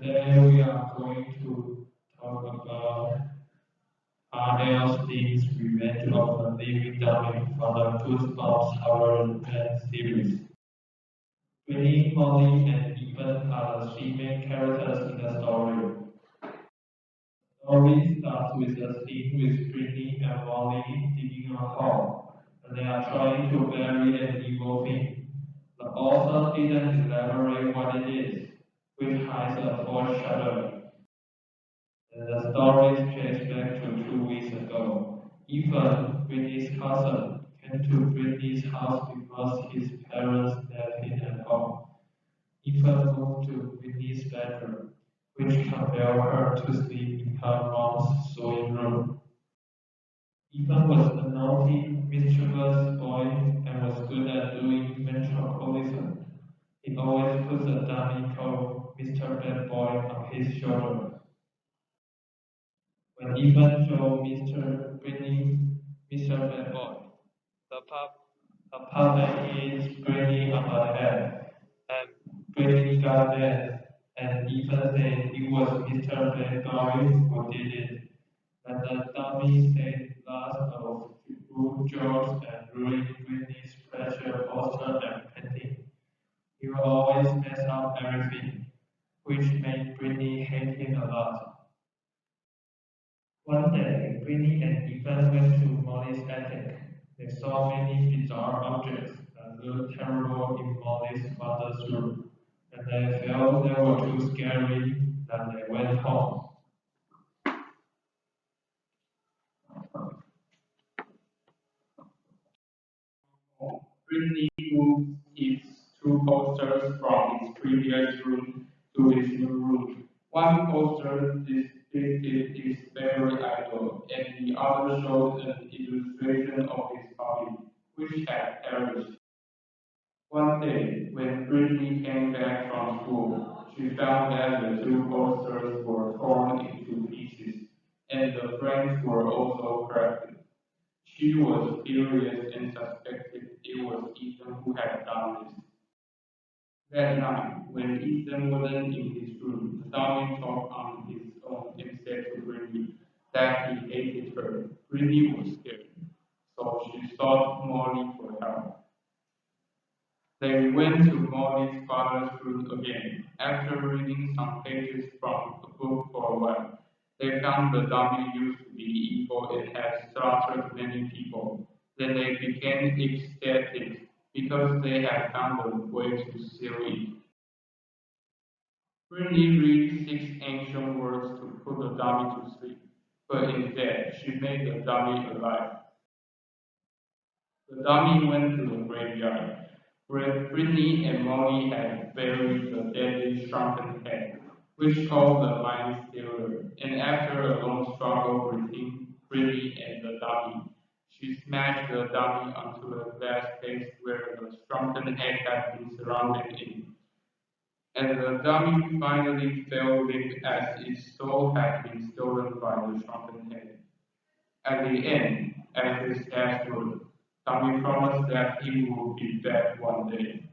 Today we are going to talk about R.L. Steen's Revenge of the Living Dummy from the Goosebumps horror series. Britney, Molly, and Ethan are the three main characters in the story. The story starts with a scene with Britney and Molly digging a hole, and they are trying to bury an evil thing. The author didn't elaborate what it is, which hides a foreshadowing. The story traces back to 2 weeks ago. Ethan, Britney's cousin, came to Britney's house because his parents left him at home. Ethan moved to Britney's bedroom, which compelled her to sleep in her mom's sewing room. Ethan was a naughty, mischievous boy and was good at doing ventriloquism. He always puts a dummy called Mr. Bad Boy on his shoulder. When Ethan showed Mr. Bad Boy, the puppet hit Britney on the head, and Britney got mad, and Ethan said it was Mr. Bad Boy who did it. And the dummy said lots of rude jokes and ruined Britney's pressure poster and painting. He will always mess up everything, which made Britney hate him a lot. One day, Britney and Ethan went to Molly's attic. They saw many bizarre objects that looked terrible in Molly's father's room, and they felt they were too scary, that they went home. Britney moved his two posters from his previous room to his new room. One poster depicted his favorite idol, and the other showed an illustration of his body, which had perished. One day, when Britney came back from school, she found that the two posters were torn into pieces, and the frames were also cracked. She was furious and suspected it was Ethan who had done this. That night, when Ethan wasn't in his room, the dummy talked on his own and said to Britney that he hated her. Britney was scared, so she sought Molly for help. They went to Molly's father's room again. After reading some pages from the book for a while, they found the dummy used to be evil and had slaughtered many people. Then they became ecstatic because they had found a way to seal it. Britney read 6 ancient words to put the dummy to sleep, but instead she made the dummy alive. The dummy went to the graveyard, where Britney and Molly had buried the deadly shrunken head, which called the mind stealer. And after a long struggle between Britney and the dummy, she smashed the dummy onto a glass case where the shrunken head had been surrounded in. And the dummy finally fell limp as its soul had been stolen by the shrunken head. At the end, as his last word, Tommy promised that he would be back one day.